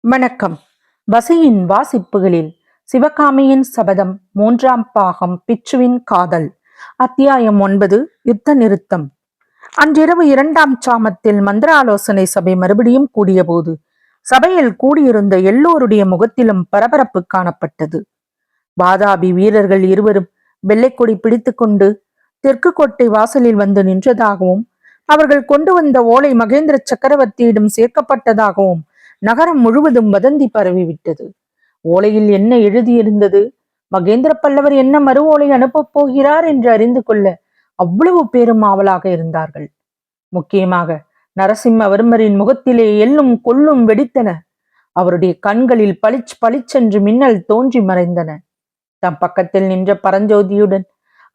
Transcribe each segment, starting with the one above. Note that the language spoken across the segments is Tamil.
வணக்கம். வசியின் வாசிப்புகளில் சிவகாமியின் சபதம் 3ஆம் பாகம் பிச்சுவின் காதல். அத்தியாயம் 9 யுத்த நிறுத்தம். அன்றிரவு 2ஆம் சாமத்தில் மந்திராலோசனை சபை மறுபடியும் கூடியபோது சபையில் கூடியிருந்த எல்லோருடைய முகத்திலும் பரபரப்பு காணப்பட்டது. வாதாபி வீரர்கள் இருவரும் வெள்ளைக்கொடி பிடித்து கொண்டு தெற்கு கோட்டை வாசலில் வந்து நின்றதாகவும் அவர்கள் கொண்டு வந்த ஓலை மகேந்திர சக்கரவர்த்தியிடம் சேர்க்கப்பட்டதாகவும் நகரம் முழுவதும் வதந்தி பரவிவிட்டது. ஓலையில் என்ன எழுதியிருந்தது, மகேந்திர பல்லவர் என்ன மறு ஓலை அனுப்பப் போகிறார் என்று அறிந்து கொள்ள அவ்வளவு பேரும் ஆவலாக இருந்தார்கள். முக்கியமாக நரசிம்மவர்மரின் முகத்திலே எள்ளும் கொள்ளும் வெடித்தன. அவருடைய கண்களில் பளிச்சென்று மின்னல் தோன்றி மறைந்தன. தம் பக்கத்தில் நின்ற பரஞ்சோதியுடன்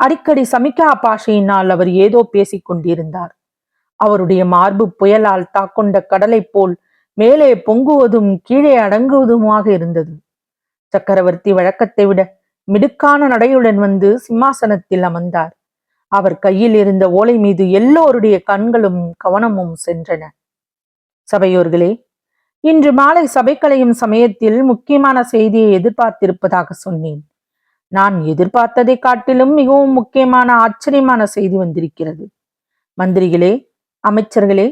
அடிக்கடி சமிக்கா பாஷையினால் அவர் ஏதோ பேசிக் கொண்டிருந்தார். அவருடைய மார்பு புயலால் தாக்கொண்ட கடலை போல் மேலே பொங்குவதும் கீழே அடங்குவதுமாக இருந்தது. சக்கரவர்த்தி வழக்கத்தை விட மிடுக்கான நடையுடன் வந்து சிம்மாசனத்தில் அமர்ந்தார். அவர் கையில் இருந்த ஓலை மீது எல்லோருடைய கண்களும் கவனமும் சென்றன. சபையோர்களே, இன்று மாலை சபை கலையும் சமயத்தில் முக்கியமான செய்தியை எதிர்பார்த்திருப்பதாக சொன்னேன். நான் எதிர்பார்த்ததை காட்டிலும் மிகவும் முக்கியமான ஆச்சரியமான செய்தி வந்திருக்கிறது. மந்திரிகளே, அமைச்சர்களே,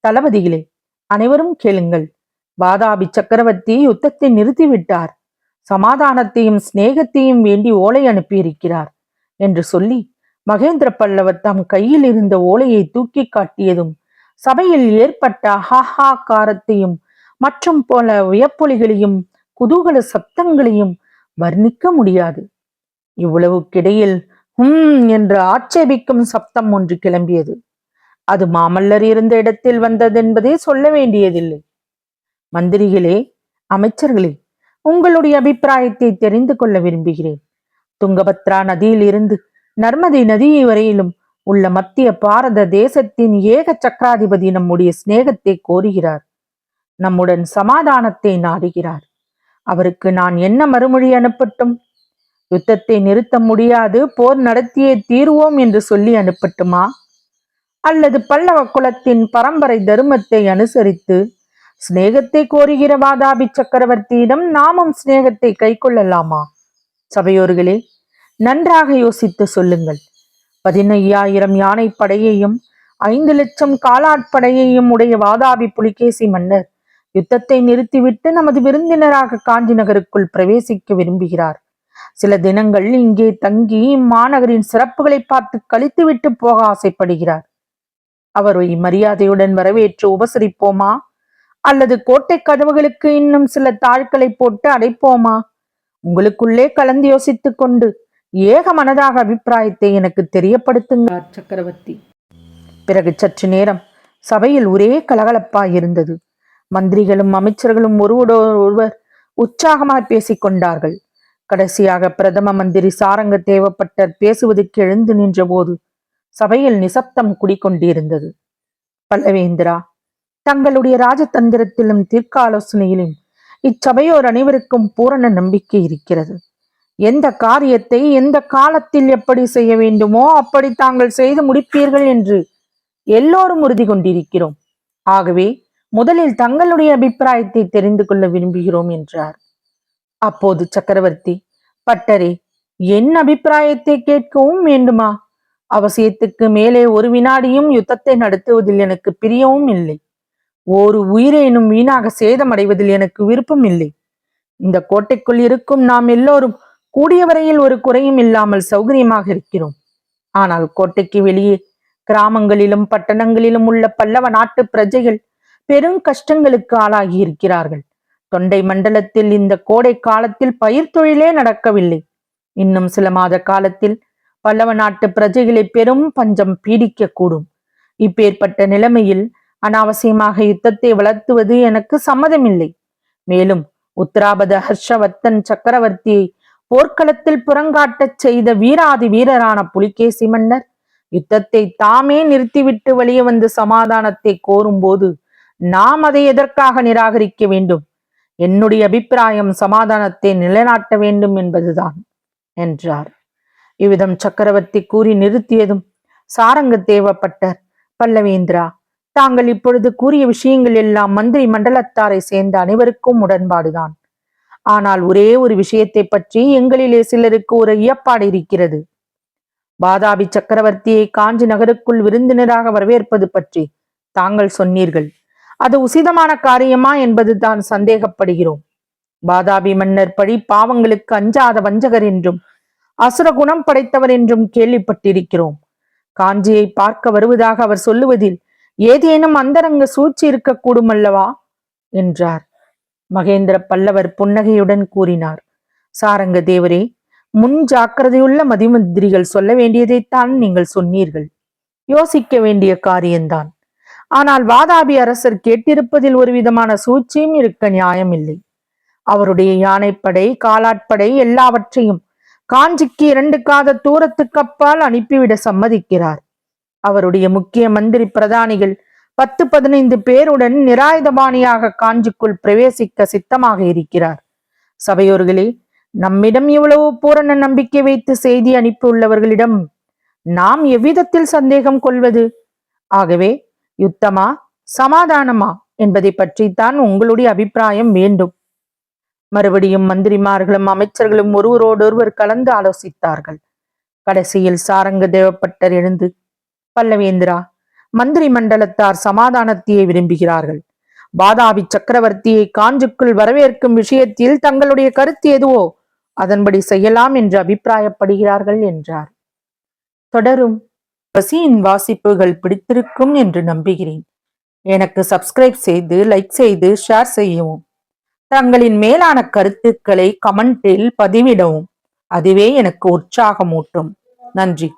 தளபதிகளே, அனைவரும் கேளுங்கள். வாதாபி சக்கரவர்த்தி யுத்தத்தை நிறுத்திவிட்டார். சமாதானத்தையும் சிநேகத்தையும் வேண்டி ஓலை அனுப்பியிருக்கிறார் என்று சொல்லி மகேந்திர பல்லவர் தம் கையில் இருந்த ஓலையை தூக்கி காட்டியதும் சபையில் ஏற்பட்ட ஹாஹாக்காரத்தையும் மற்றும் போல வியப்பொலிகளையும் குதூகல சப்தங்களையும் வர்ணிக்க முடியாது. இவ்வளவுக்கிடையில் என்று ஆட்சேபிக்கும் சப்தம் ஒன்று கிளம்பியது. அது மாமல்லர் இருந்த இடத்தில் வந்ததென்பதே சொல்ல வேண்டியதில்லை. மந்திரிகளே, அமைச்சர்களே, உங்களுடைய அபிப்பிராயத்தை தெரிந்து கொள்ள விரும்புகிறேன். துங்கபத்ரா நதியில் இருந்து நர்மதை நதி வரையிலும் உள்ள மத்திய பாரத தேசத்தின் ஏக சக்கராதிபதி நம்முடைய சிநேகத்தை கோருகிறார். நம்முடன் சமாதானத்தை நாடுகிறார். அவருக்கு நான் என்ன மறுமொழி அனுப்பட்டும்? யுத்தத்தை நிறுத்த முடியாது, போர் நடத்தியே தீர்வோம் என்று சொல்லி அனுப்பட்டுமா? அல்லது பல்லவ குலத்தின் பரம்பரை தர்மத்தை அனுசரித்து சிநேகத்தை கோருகிற வாதாபி சக்கரவர்த்தியிடம் நாமும் சிநேகத்தை கை கொள்ளலாமா? சபையோர்களே, நன்றாக யோசித்து சொல்லுங்கள். 15,000 யானை படையையும் 5 லட்சம் காலாட்படையையும் உடைய வாதாபி புலிகேசி மன்னர் யுத்தத்தை நிறுத்திவிட்டு நமது விருந்தினராக காஞ்சி நகருக்குள் பிரவேசிக்க விரும்புகிறார். சில தினங்கள் இங்கே தங்கி இம்மாநகரின் சிறப்புகளை பார்த்து கழித்துவிட்டு போக ஆசைப்படுகிறார். அவரை மரியாதையுடன் வரவேற்று உபசரிப்போமா, அல்லது கோட்டை கதவுகளுக்கு இன்னும் சில தாழ்களை போட்டு அடைப்போமா? உங்களுக்குள்ளே கலந்து யோசித்துக் கொண்டு ஏக மனதாக அபிப்பிராயத்தை எனக்கு தெரியப்படுத்துங்க சக்கரவர்த்தி. பிறகு சற்று நேரம் சபையில் ஒரே கலகலப்பாய் இருந்தது. மந்திரிகளும் அமைச்சர்களும் ஒருவர் உற்சாகமாய் பேசிக் கொண்டார்கள். கடைசியாக பிரதம மந்திரி சாரங்க தேவப்பட்டர் பேசுவதற்கு எழுந்து நின்ற போது சபையில் நிசப்தம் குடிக்கொண்டிருந்தது. பல்லவேந்திரா, தங்களுடைய ராஜதந்திரத்திலும் தீர்க்க ஆலோசனையிலும் இச்சபையோர் அனைவருக்கும் பூரண நம்பிக்கை இருக்கிறது. எந்த காரியத்தை எந்த காலத்தில் எப்படி செய்ய வேண்டுமோ அப்படி தாங்கள் செய்து முடிப்பீர்கள் என்று எல்லோரும் உறுதி கொண்டிருக்கிறோம். ஆகவே முதலில் தங்களுடைய அபிப்பிராயத்தை தெரிந்து கொள்ள விரும்புகிறோம் என்றார். அப்போது சக்கரவர்த்தி, பட்டரே, என் அபிப்பிராயத்தை கேட்கவும் வேண்டுமா? அவசியத்துக்கு மேலே ஒரு வினாடியும் யுத்தத்தை நடத்துவதில் எனக்கு பிரியவும் இல்லை. ஒரு உயிரேனும் வீணாக சேதமடைவதில் எனக்கு விருப்பம் இல்லை. இந்த கோட்டைக்குள் இருக்கும் நாம் எல்லோரும் கூடிய வரையில் ஒரு குறையும் இல்லாமல் சௌகரியமாக இருக்கிறோம். ஆனால் கோட்டைக்கு வெளியே கிராமங்களிலும் பட்டணங்களிலும் உள்ள பல்லவ நாட்டு பிரஜைகள் பெரும் கஷ்டங்களுக்கு ஆளாகி இருக்கிறார்கள். தொண்டை மண்டலத்தில் இந்த கோடை காலத்தில் பயிர் தொழிலே நடக்கவில்லை. இன்னும் சில மாத காலத்தில் பல்லவ நாட்டு பிரஜைகளை பெரும் பஞ்சம் பீடிக்க கூடும். இப்பேற்பட்ட நிலைமையில் அனாவசியமாக யுத்தத்தை வளர்த்துவது எனக்கு சம்மதமில்லை. மேலும் உத்தராபத ஹர்ஷவர்த்தன் சக்கரவர்த்தியை போர்க்களத்தில் புறங்காட்டச் செய்த வீராதி வீரரான புலிகேசி மன்னர் யுத்தத்தை தாமே நிறுத்திவிட்டு வெளியே வந்து சமாதானத்தை கோரும்போது நாம் அதை எதற்காக நிராகரிக்க வேண்டும்? என்னுடைய அபிப்பிராயம் சமாதானத்தை நிலைநாட்ட வேண்டும் என்பதுதான் என்றார். இவ்விதம் சக்கரவர்த்தி கூறி நிறுத்தியதும் சாரங்க தேவப்பட்டர், பல்லவேந்திரா, தாங்கள் இப்பொழுது கூறிய விஷயங்கள் எல்லாம் மந்திரி மண்டலத்தாரை சேர்ந்த அனைவருக்கும் உடன்பாடுதான். ஆனால் ஒரே ஒரு விஷயத்தை பற்றி எங்களிலே சிலருக்கு ஒரு ஐயப்பாடு இருக்கிறது. வாதாபி சக்கரவர்த்தியை காஞ்சி நகருக்குள் விருந்தினராக வரவேற்பது பற்றி தாங்கள் சொன்னீர்கள். அது உசிதமான காரியமா என்பதுதான் சந்தேகப்படுகிறோம். வாதாபி மன்னர் பழி பாவங்களுக்கு அஞ்சாத வஞ்சகர் என்றும் அசுர குணம் படைத்தவர் என்றும் கேள்விப்பட்டிருக்கிறோம். காஞ்சியை பார்க்க வருவதாக அவர் சொல்லுவதில் ஏதேனும் அந்தரங்க சூழ்ச்சி இருக்கக்கூடும் அல்லவா என்றார். மகேந்திர பல்லவர் புன்னகையுடன் கூறினார், சாரங்க தேவரே, முன் ஜாக்கிரதையுள்ள மதிமந்திரிகள் சொல்ல வேண்டியதைத்தான் நீங்கள் சொன்னீர்கள். யோசிக்க வேண்டிய காரியம்தான். ஆனால் வாதாபி அரசர் கேட்டிருப்பதில் ஒரு விதமான சூழ்ச்சியும் இருக்க நியாயமில்லை. அவருடைய யானைப்படை காலாட்படை எல்லாவற்றையும் காஞ்சிக்கு 2 காத தூரத்துக்கு அப்பால் அனுப்பிவிட சம்மதிக்கிறார். அவருடைய முக்கிய மந்திரி பிரதானிகள் 10-15 பேருடன் நிராயுதபாணியாக காஞ்சிக்குள் பிரவேசிக்க சித்தமாக இருக்கிறார். சபையோர்களே, நம்மிடம் இவ்வளவு பூரண நம்பிக்கை வைத்து செய்தி அனுப்பியுள்ளவர்களிடம் நாம் எவ்விதத்தில் சந்தேகம் கொள்வது? ஆகவே யுத்தமா சமாதானமா என்பதை பற்றித்தான் உங்களுடைய அபிப்பிராயம் வேண்டும். மறுபடியும் மந்திரிமார்களும் அமைச்சர்களும் ஒருவரோடொருவர் கலந்து ஆலோசித்தார்கள். கடைசியில் சாரங்க தேவப்பட்டர் எழுந்து, பல்லவேந்திரா, மந்திரி மண்டலத்தார் சமாதானத்தையே விரும்புகிறார்கள். வாதாபி சக்கரவர்த்தியை காஞ்சிக்குள் வரவேற்கும் விஷயத்தில் தங்களுடைய கருத்து எதுவோ அதன்படி செய்யலாம் என்று அபிப்பிராயப்படுகிறார்கள் என்றார். தொடரும். பசியின் வாசிப்புகள் பிடித்திருக்கும் என்று நம்புகிறேன். எனக்கு சப்ஸ்கிரைப் செய்து, லைக் செய்து, ஷேர் செய்யவும். தங்களின் மேலான கருத்துக்களை கமெண்டில் பதிவிடவும். அதுவே எனக்கு உற்சாகமூட்டும். நன்றி.